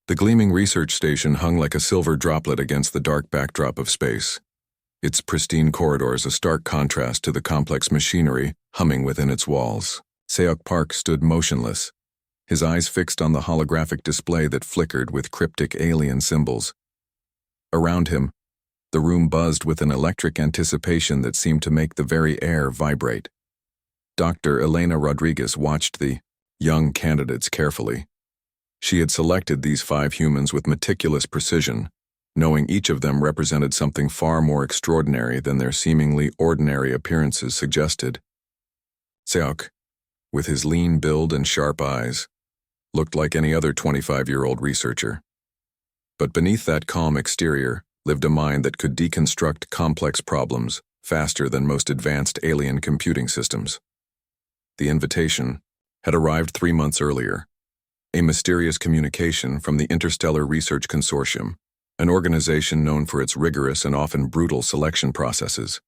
The gleaming research station hung like a silver droplet against the dark backdrop of space, its pristine corridors a stark contrast to the complex machinery humming within its walls. Seok Park stood motionless, his eyes fixed on the holographic display that flickered with cryptic alien symbols. Around him, the room buzzed with an electric anticipation that seemed to make the very air vibrate. Dr. Elena Rodriguez watched the young candidates carefully. She had selected these 5 humans with meticulous precision, knowing each of them represented something far more extraordinary than their seemingly ordinary appearances suggested. Seok, with his lean build and sharp eyes, looked like any other 25-year-old researcher. But beneath that calm exterior lived a mind that could deconstruct complex problems faster than most advanced alien computing systems. The invitation had arrived 3 months earlier, a mysterious communication from the Interstellar Research Consortium, an organization known for its rigorous and often brutal selection processes.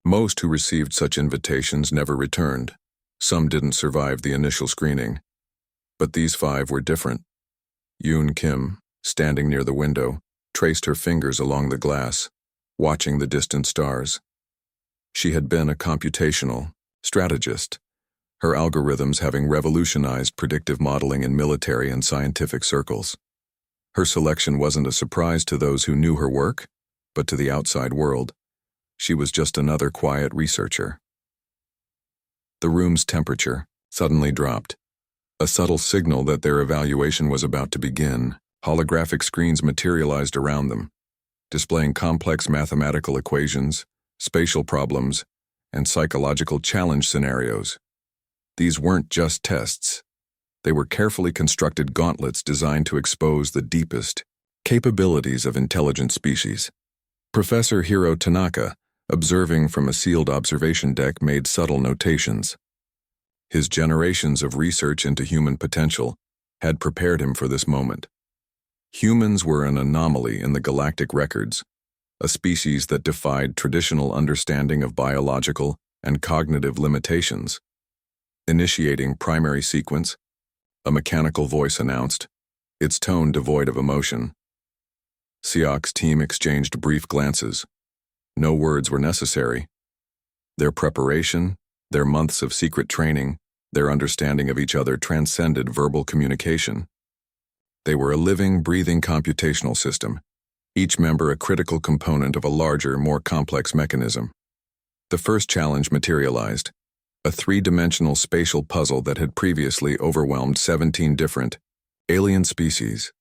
Most who received such invitations never returned. Some didn't survive the initial screening. But these 5 were different. Yoon Kim, standing near the window, traced her fingers along the glass, watching the distant stars. She had been a computational strategist, her algorithms having revolutionized predictive modeling in military and scientific circles. Her selection wasn't a surprise to those who knew her work, but to the outside world. She was just another quiet researcher. The room's temperature suddenly dropped, a subtle signal that their evaluation was about to begin. Holographic screens materialized around them, displaying complex mathematical equations, spatial problems, and psychological challenge scenarios. These weren't just tests. They were carefully constructed gauntlets designed to expose the deepest capabilities of intelligent species. Professor Hiro Tanaka, observing from a sealed observation deck, made subtle notations. His generations of research into human potential had prepared him for this moment. Humans were an anomaly in the galactic records, a species that defied traditional understanding of biological and cognitive limitations. Initiating primary sequence, a mechanical voice announced, its tone devoid of emotion. Seok's team exchanged brief glances. No words were necessary. Their preparation, their months of secret training, their understanding of each other transcended verbal communication. They were a living, breathing computational system, each member a critical component of a larger, more complex mechanism. The first challenge materialized, a 3-dimensional spatial puzzle that had previously overwhelmed 17 different alien species.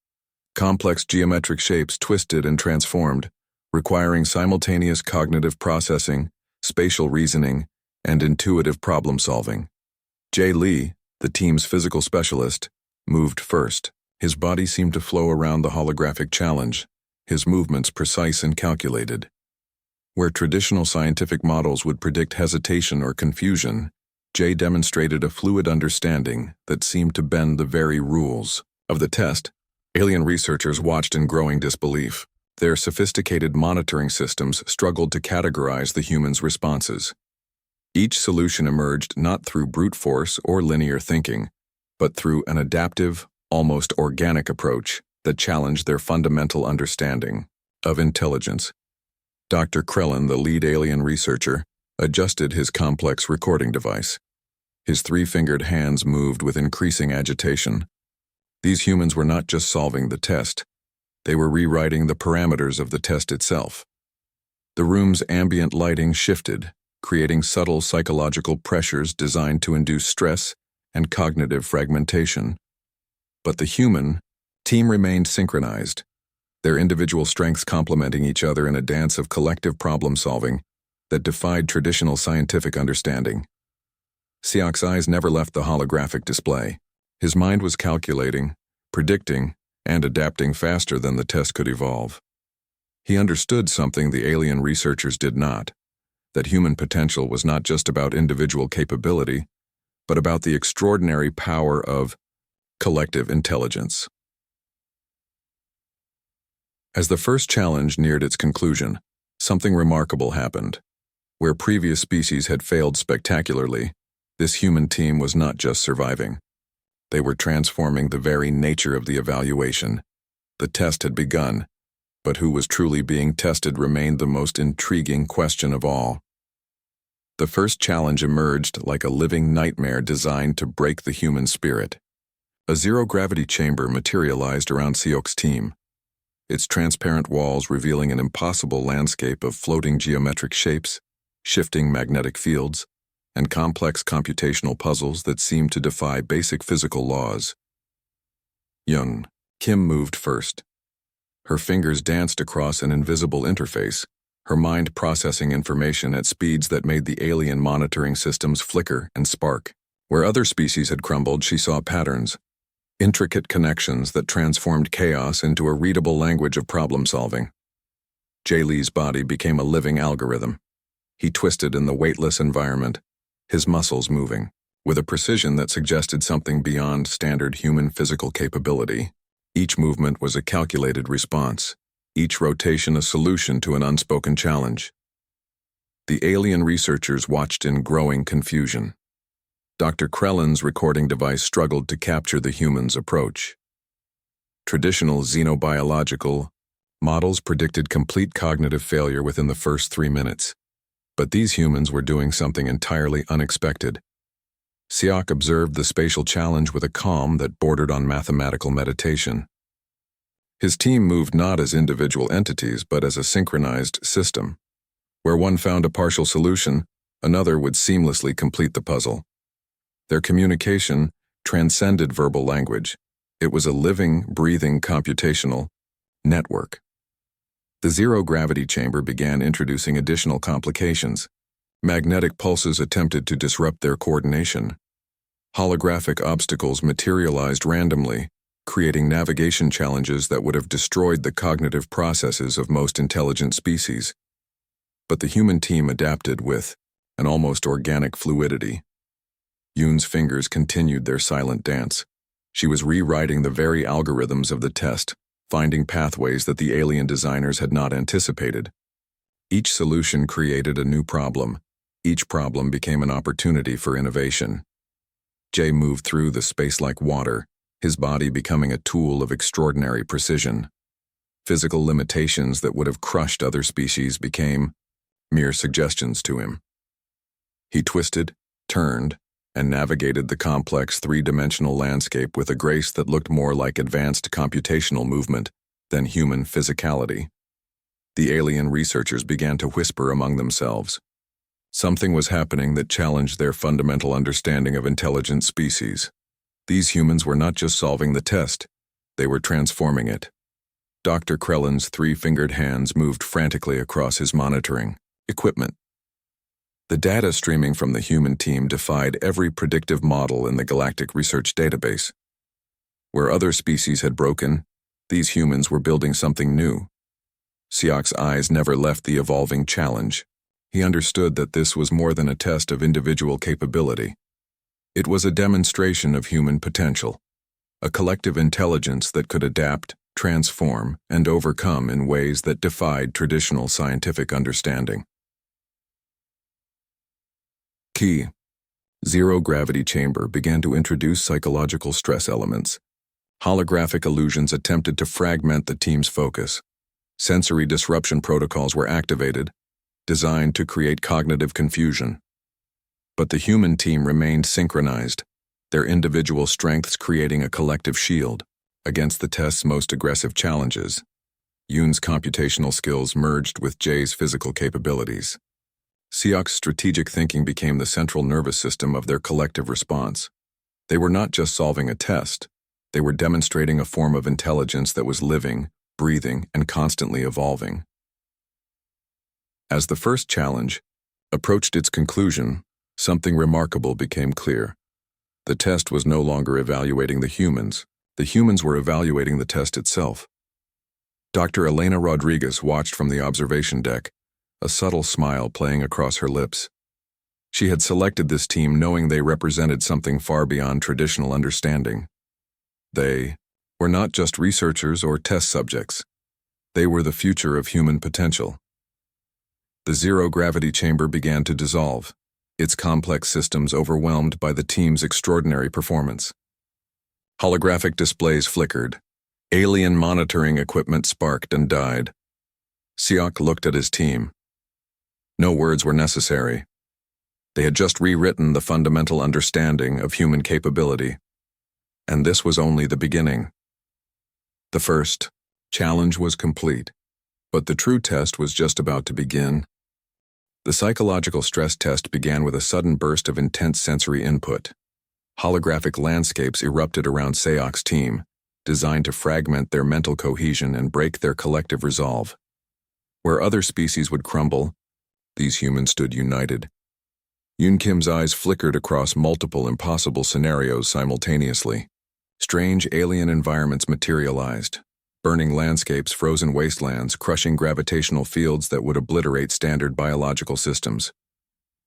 Complex geometric shapes twisted and transformed, requiring simultaneous cognitive processing, spatial reasoning, and intuitive problem-solving. Jay Lee, the team's physical specialist, moved first. His body seemed to flow around the holographic challenge, his movements precise and calculated. Where traditional scientific models would predict hesitation or confusion, Jay demonstrated a fluid understanding that seemed to bend the very rules of the test. Alien researchers watched in growing disbelief. Their sophisticated monitoring systems struggled to categorize the humans' responses. Each solution emerged not through brute force or linear thinking, but through an adaptive, almost organic approach that challenged their fundamental understanding of intelligence. Dr. Krellin, the lead alien researcher, adjusted his complex recording device. His 3-fingered hands moved with increasing agitation. These humans were not just solving the test, they were rewriting the parameters of the test itself. The room's ambient lighting shifted, creating subtle psychological pressures designed to induce stress and cognitive fragmentation. But the human team remained synchronized, their individual strengths complementing each other in a dance of collective problem-solving that defied traditional scientific understanding. Seok's eyes never left the holographic display. His mind was calculating, predicting, and adapting faster than the test could evolve. He understood something the alien researchers did not, that human potential was not just about individual capability, but about the extraordinary power of collective intelligence. As the first challenge neared its conclusion, something remarkable happened. Where previous species had failed spectacularly, this human team was not just surviving. They were transforming the very nature of the evaluation, The test had begun, but who was truly being tested remained the most intriguing question of all. The first challenge emerged like a living nightmare designed to break the human spirit. A zero-gravity chamber materialized around Siok's team, its transparent walls revealing an impossible landscape of floating geometric shapes, shifting magnetic fields, and complex computational puzzles that seemed to defy basic physical laws. Young Kim moved first. Her fingers danced across an invisible interface, her mind processing information at speeds that made the alien monitoring systems flicker and spark. Where other species had crumbled, she saw patterns, intricate connections that transformed chaos into a readable language of problem-solving. Jay Lee's body became a living algorithm. He twisted in the weightless environment, his muscles moving, with a precision that suggested something beyond standard human physical capability. Each movement was a calculated response, each rotation a solution to an unspoken challenge. The alien researchers watched in growing confusion. Dr. Krellin's recording device struggled to capture the human's approach. Traditional xenobiological models predicted complete cognitive failure within the first 3 minutes. But these humans were doing something entirely unexpected. Siok observed the spatial challenge with a calm that bordered on mathematical meditation. His team moved not as individual entities, but as a synchronized system. Where one found a partial solution, another would seamlessly complete the puzzle. Their communication transcended verbal language. It was a living, breathing computational network. The zero-gravity chamber began introducing additional complications. Magnetic pulses attempted to disrupt their coordination. Holographic obstacles materialized randomly, creating navigation challenges that would have destroyed the cognitive processes of most intelligent species. But the human team adapted with an almost organic fluidity. Yoon's fingers continued their silent dance. She was rewriting the very algorithms of the test, finding pathways that the alien designers had not anticipated. Each solution created a new problem. Each problem became an opportunity for innovation. Jay moved through the space like water, his body becoming a tool of extraordinary precision. Physical limitations that would have crushed other species became mere suggestions to him. He twisted, turned, and navigated the complex three-dimensional landscape with a grace that looked more like advanced computational movement than human physicality. The alien researchers began to whisper among themselves. Something was happening that challenged their fundamental understanding of intelligent species. These humans were not just solving the test, they were transforming it. Dr. Krellin's three-fingered hands moved frantically across his monitoring equipment. The data streaming from the human team defied every predictive model in the Galactic Research Database. Where other species had broken, these humans were building something new. Siok's eyes never left the evolving challenge. He understood that this was more than a test of individual capability. It was a demonstration of human potential, a collective intelligence that could adapt, transform, and overcome in ways that defied traditional scientific understanding. Key. Zero-gravity chamber began to introduce psychological stress elements. Holographic illusions attempted to fragment the team's focus. Sensory disruption protocols were activated, designed to create cognitive confusion. But the human team remained synchronized, their individual strengths creating a collective shield against the test's most aggressive challenges. Yoon's computational skills merged with Jay's physical capabilities. Siok's strategic thinking became the central nervous system of their collective response. They were not just solving a test, they were demonstrating a form of intelligence that was living, breathing, and constantly evolving. As the first challenge approached its conclusion, something remarkable became clear. The test was no longer evaluating the humans were evaluating the test itself. Dr. Elena Rodriguez watched from the observation deck, a subtle smile playing across her lips. She had selected this team knowing they represented something far beyond traditional understanding. They were not just researchers or test subjects. They were the future of human potential. The zero-gravity chamber began to dissolve, its complex systems overwhelmed by the team's extraordinary performance. Holographic displays flickered, Alien monitoring equipment sparked and died. Siok looked at his team. No words were necessary. They had just rewritten the fundamental understanding of human capability. And this was only the beginning. The first challenge was complete, but the true test was just about to begin. The psychological stress test began with a sudden burst of intense sensory input. Holographic landscapes erupted around Siok's team, designed to fragment their mental cohesion and break their collective resolve. Where other species would crumble, these humans stood united. Yoon Kim's eyes flickered across multiple impossible scenarios simultaneously. Strange alien environments materialized. Burning landscapes, frozen wastelands, crushing gravitational fields that would obliterate standard biological systems.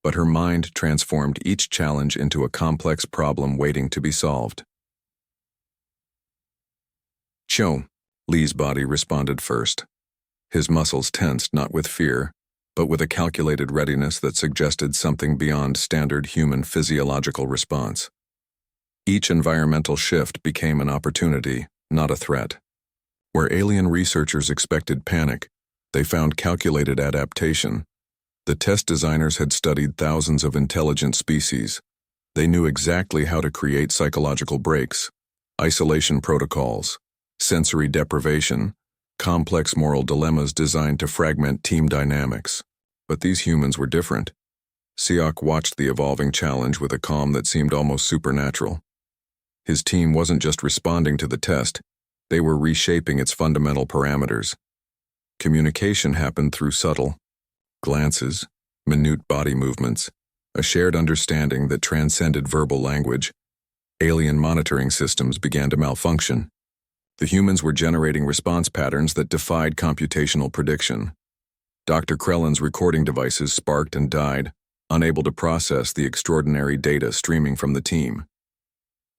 But her mind transformed each challenge into a complex problem waiting to be solved. Cho, Lee's body responded first. His muscles tensed not with fear, but with a calculated readiness that suggested something beyond standard human physiological response. Each environmental shift became an opportunity, not a threat. Where alien researchers expected panic, they found calculated adaptation. The test designers had studied thousands of intelligent species. They knew exactly how to create psychological breaks, isolation protocols, sensory deprivation, complex moral dilemmas designed to fragment team dynamics. But these humans were different. Siok watched the evolving challenge with a calm that seemed almost supernatural. His team wasn't just responding to the test, they were reshaping its fundamental parameters. Communication happened through subtle glances, minute body movements, a shared understanding that transcended verbal language. Alien monitoring systems began to malfunction. The humans were generating response patterns that defied computational prediction. Dr. Krellin's recording devices sparked and died, unable to process the extraordinary data streaming from the team.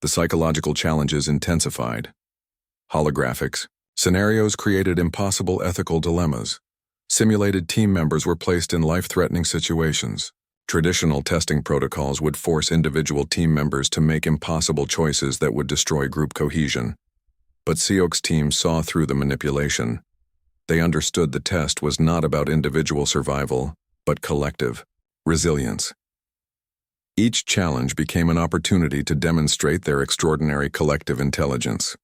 The psychological challenges intensified. Holographics, scenarios created impossible ethical dilemmas. Simulated team members were placed in life-threatening situations. Traditional testing protocols would force individual team members to make impossible choices that would destroy group cohesion. But Siok's team saw through the manipulation. They understood the test was not about individual survival, but collective resilience. Each challenge became an opportunity to demonstrate their extraordinary collective intelligence.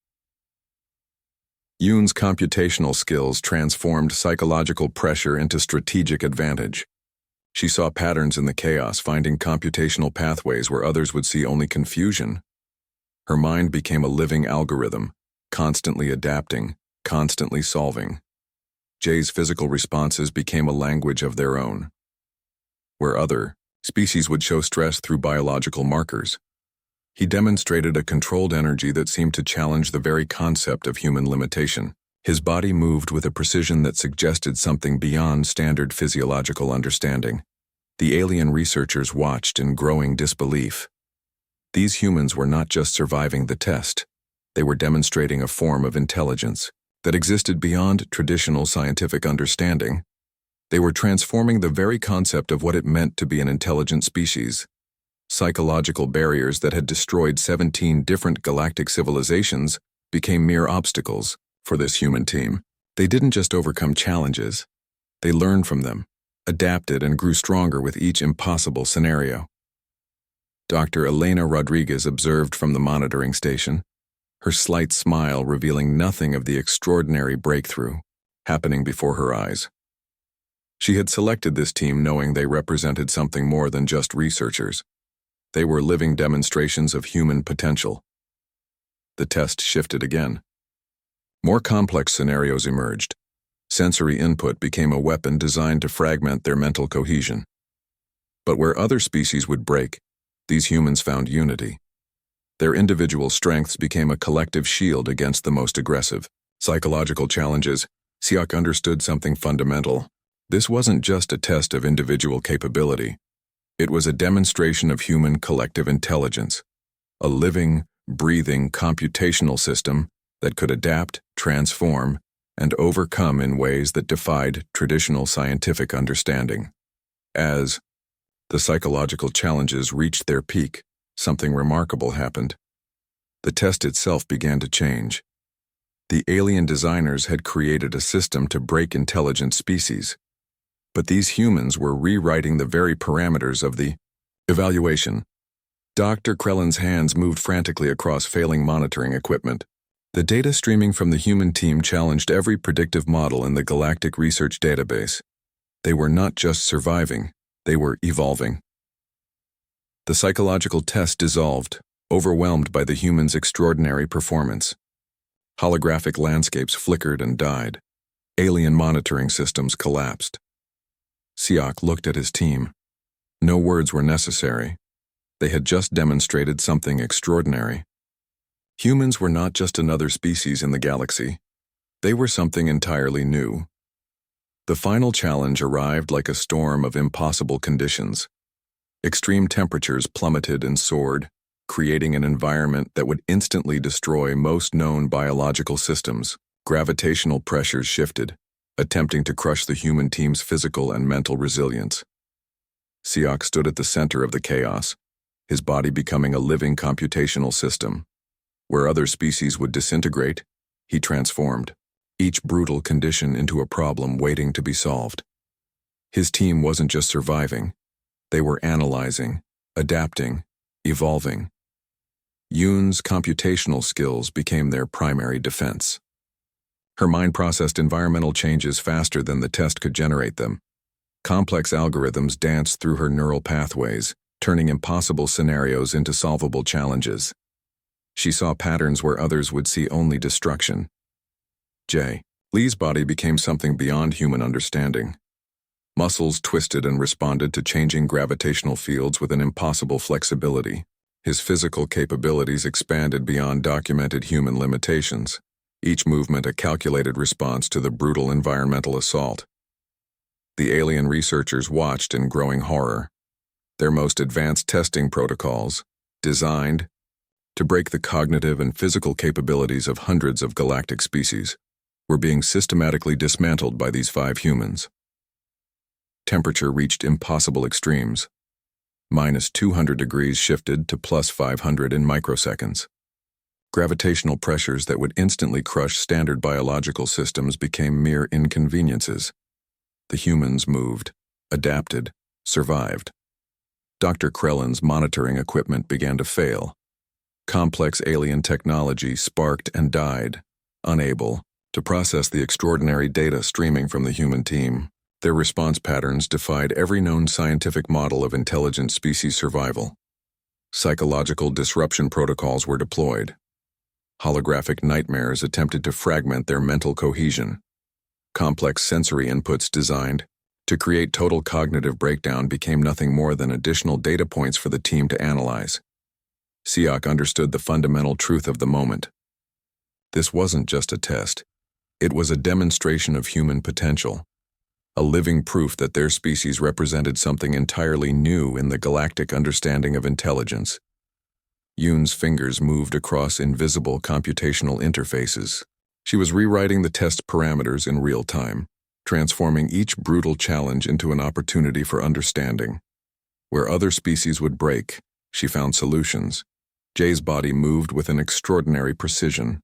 Yoon's computational skills transformed psychological pressure into strategic advantage. She saw patterns in the chaos, finding computational pathways where others would see only confusion. Her mind became a living algorithm, constantly adapting, constantly solving. Jay's physical responses became a language of their own. Where other species would show stress through biological markers, he demonstrated a controlled energy that seemed to challenge the very concept of human limitation. His body moved with a precision that suggested something beyond standard physiological understanding. The alien researchers watched in growing disbelief. These humans were not just surviving the test, they were demonstrating a form of intelligence that existed beyond traditional scientific understanding. They were transforming the very concept of what it meant to be an intelligent species. Psychological barriers that had destroyed 17 different galactic civilizations became mere obstacles for this human team. They didn't just overcome challenges. They learned from them, adapted, and grew stronger with each impossible scenario. Dr. Elena Rodriguez observed from the monitoring station, her slight smile revealing nothing of the extraordinary breakthrough happening before her eyes. She had selected this team knowing they represented something more than just researchers. They were living demonstrations of human potential. The test shifted again. More complex scenarios emerged. Sensory input became a weapon designed to fragment their mental cohesion. But where other species would break, these humans found unity. Their individual strengths became a collective shield against the most aggressive psychological challenges. Siok understood something fundamental. This wasn't just a test of individual capability. It was a demonstration of human collective intelligence, a living, breathing computational system that could adapt, transform, and overcome in ways that defied traditional scientific understanding. As the psychological challenges reached their peak, something remarkable happened. The test itself began to change. The alien designers had created a system to break intelligent species, but these humans were rewriting the very parameters of the evaluation. Dr. Krellin's hands moved frantically across failing monitoring equipment. The data streaming from the human team challenged every predictive model in the Galactic Research Database. They were not just surviving, they were evolving. The psychological test dissolved, overwhelmed by the humans' extraordinary performance. Holographic landscapes flickered and died. Alien monitoring systems collapsed. Siak looked at his team. No words were necessary. They had just demonstrated something extraordinary. Humans were not just another species in the galaxy. They were something entirely new. The final challenge arrived like a storm of impossible conditions. Extreme temperatures plummeted and soared, creating an environment that would instantly destroy most known biological systems. Gravitational pressures shifted, attempting to crush the human team's physical and mental resilience. Siak stood at the center of the chaos, his body becoming a living computational system. Where other species would disintegrate, he transformed, each brutal condition into a problem waiting to be solved. His team wasn't just surviving, they were analyzing, adapting, evolving. Yoon's computational skills became their primary defense. Her mind processed environmental changes faster than the test could generate them. Complex algorithms danced through her neural pathways, turning impossible scenarios into solvable challenges. She saw patterns where others would see only destruction. Lee's body became something beyond human understanding. Muscles twisted and responded to changing gravitational fields with an impossible flexibility. His physical capabilities expanded beyond documented human limitations, each movement a calculated response to the brutal environmental assault. The alien researchers watched in growing horror. Their most advanced testing protocols, designed to break the cognitive and physical capabilities of hundreds of galactic species, were being systematically dismantled by these 5 humans. Temperature reached impossible extremes. -200 degrees shifted to +500 in microseconds. Gravitational pressures that would instantly crush standard biological systems became mere inconveniences. The humans moved, adapted, survived. Dr. Krellin's monitoring equipment began to fail. Complex alien technology sparked and died, unable to process the extraordinary data streaming from the human team. Their response patterns defied every known scientific model of intelligent species survival. Psychological disruption protocols were deployed. Holographic nightmares attempted to fragment their mental cohesion. Complex sensory inputs designed to create total cognitive breakdown became nothing more than additional data points for the team to analyze. Siak understood the fundamental truth of the moment. This wasn't just a test. It was a demonstration of human potential, a living proof that their species represented something entirely new in the galactic understanding of intelligence. Yoon's fingers moved across invisible computational interfaces. She was rewriting the test parameters in real time, transforming each brutal challenge into an opportunity for understanding. Where other species would break, she found solutions. Jay's body moved with an extraordinary precision.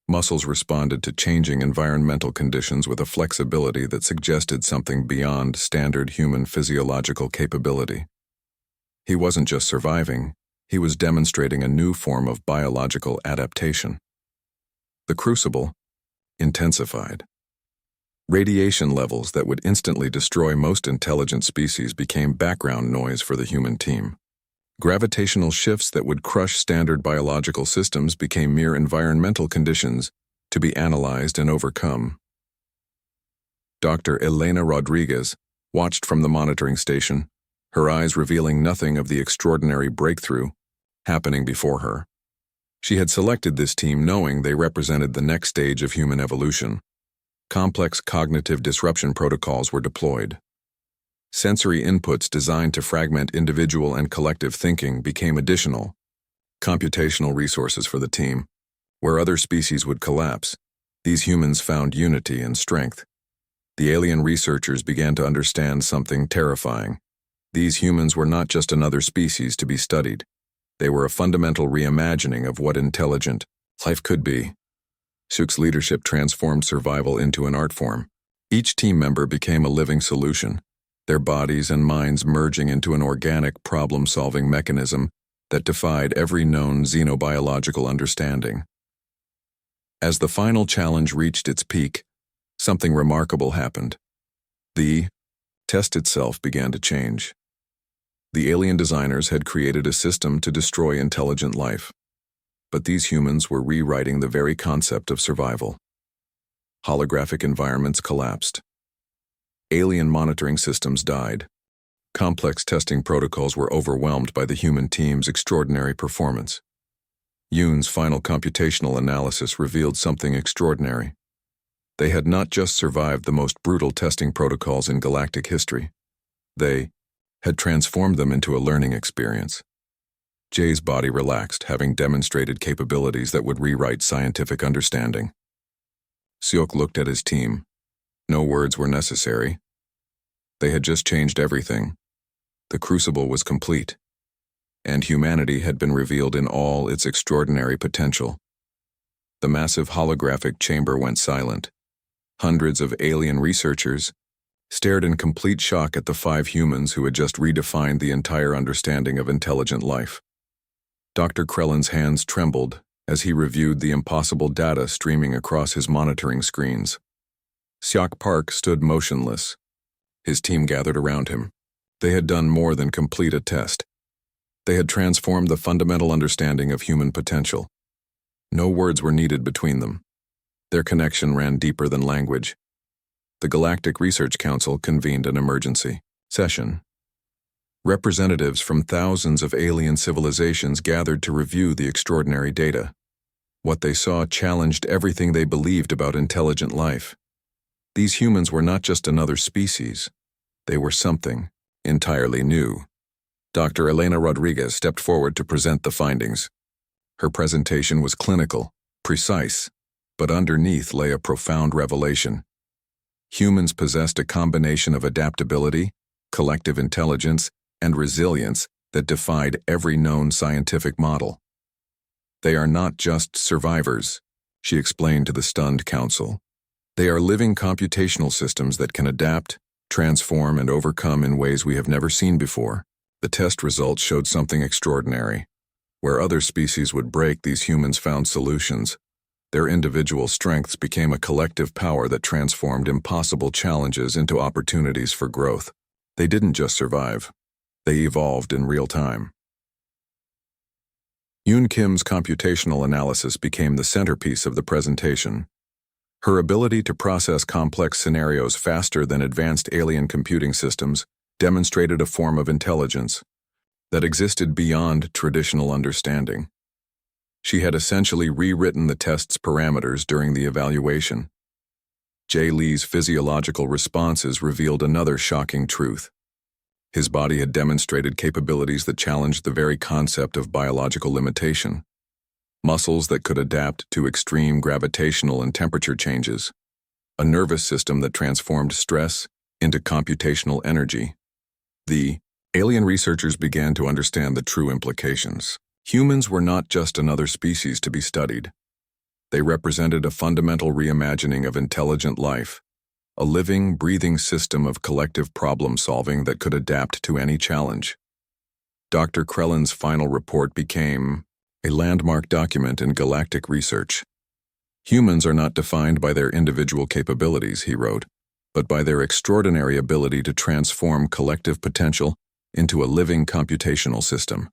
Muscles responded to changing environmental conditions with a flexibility that suggested something beyond standard human physiological capability. He wasn't just surviving, he was demonstrating a new form of biological adaptation. The crucible intensified. Radiation levels that would instantly destroy most intelligent species became background noise for the human team. Gravitational shifts that would crush standard biological systems became mere environmental conditions to be analyzed and overcome. Dr. Elena Rodriguez watched from the monitoring station, her eyes revealing nothing of the extraordinary breakthrough happening before her. She had selected this team knowing they represented the next stage of human evolution. Complex cognitive disruption protocols were deployed. Sensory inputs designed to fragment individual and collective thinking became additional computational resources for the team. Where other species would collapse, these humans found unity and strength. The alien researchers began to understand something terrifying. These humans were not just another species to be studied. They were a fundamental reimagining of what intelligent life could be. Shook's leadership transformed survival into an art form. Each team member became a living solution, their bodies and minds merging into an organic problem-solving mechanism that defied every known xenobiological understanding. As the final challenge reached its peak, something remarkable happened. The test itself began to change. The alien designers had created a system to destroy intelligent life, but these humans were rewriting the very concept of survival. Holographic environments collapsed. Alien monitoring systems died. Complex testing protocols were overwhelmed by the human team's extraordinary performance. Yoon's final computational analysis revealed something extraordinary. They had not just survived the most brutal testing protocols in galactic history. They had transformed them into a learning experience. Jay's body relaxed, having demonstrated capabilities that would rewrite scientific understanding. Seok looked at his team. No words were necessary. They had just changed everything. The crucible was complete, and humanity had been revealed in all its extraordinary potential. The massive holographic chamber went silent. Hundreds of alien researchers stared in complete shock at the 5 humans who had just redefined the entire understanding of intelligent life. Dr. Krellin's hands trembled as he reviewed the impossible data streaming across his monitoring screens. Seok Park stood motionless. His team gathered around him. They had done more than complete a test. They had transformed the fundamental understanding of human potential. No words were needed between them. Their connection ran deeper than language. The Galactic Research Council convened an emergency session. Representatives from thousands of alien civilizations gathered to review the extraordinary data. What they saw challenged everything they believed about intelligent life. These humans were not just another species. They were something entirely new. Dr. Elena Rodriguez stepped forward to present the findings. Her presentation was clinical, precise, but underneath lay a profound revelation. Humans possessed a combination of adaptability, collective intelligence, and resilience that defied every known scientific model. They are not just survivors, she explained to the stunned council. They are living computational systems that can adapt, transform, and overcome in ways we have never seen before. The test results showed something extraordinary. Where other species would break, these humans found solutions. Their individual strengths became a collective power that transformed impossible challenges into opportunities for growth. They didn't just survive. They evolved in real time. Yoon Kim's computational analysis became the centerpiece of the presentation. Her ability to process complex scenarios faster than advanced alien computing systems demonstrated a form of intelligence that existed beyond traditional understanding. She had essentially rewritten the test's parameters during the evaluation. Jay Lee's physiological responses revealed another shocking truth. His body had demonstrated capabilities that challenged the very concept of biological limitation. Muscles that could adapt to extreme gravitational and temperature changes. A nervous system that transformed stress into computational energy. The alien researchers began to understand the true implications. Humans were not just another species to be studied. They represented a fundamental reimagining of intelligent life, a living, breathing system of collective problem-solving that could adapt to any challenge. Dr. Krellin's final report became a landmark document in galactic research. Humans are not defined by their individual capabilities, he wrote, but by their extraordinary ability to transform collective potential into a living computational system.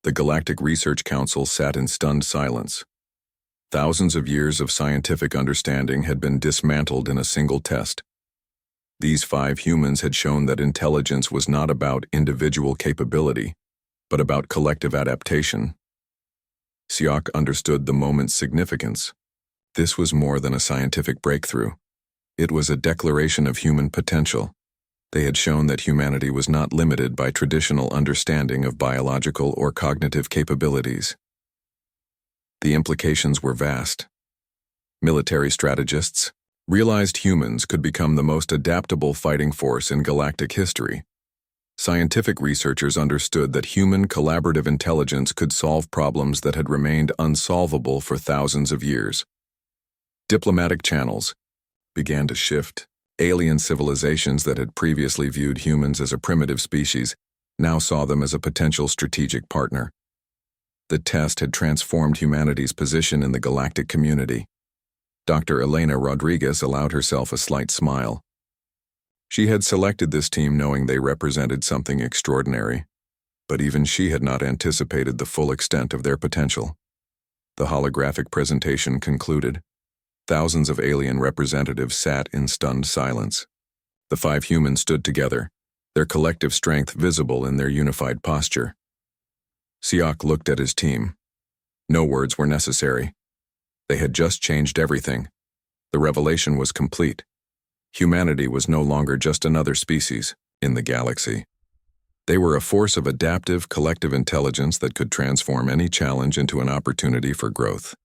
The Galactic Research Council sat in stunned silence. Thousands of years of scientific understanding had been dismantled in a single test. These 5 humans had shown that intelligence was not about individual capability, but about collective adaptation. Seok understood the moment's significance. This was more than a scientific breakthrough. It was a declaration of human potential. They had shown that humanity was not limited by traditional understanding of biological or cognitive capabilities. The implications were vast. Military strategists realized humans could become the most adaptable fighting force in galactic history. Scientific researchers understood that human collaborative intelligence could solve problems that had remained unsolvable for thousands of years. Diplomatic channels began to shift. Alien civilizations that had previously viewed humans as a primitive species now saw them as a potential strategic partner. The test had transformed humanity's position in the galactic community. Dr. Elena Rodriguez allowed herself a slight smile. She had selected this team knowing they represented something extraordinary, but even she had not anticipated the full extent of their potential. The holographic presentation concluded. Thousands of alien representatives sat in stunned silence. The 5 humans stood together, their collective strength visible in their unified posture. Siak looked at his team. No words were necessary. They had just changed everything. The revelation was complete. Humanity was no longer just another species in the galaxy. They were a force of adaptive, collective intelligence that could transform any challenge into an opportunity for growth.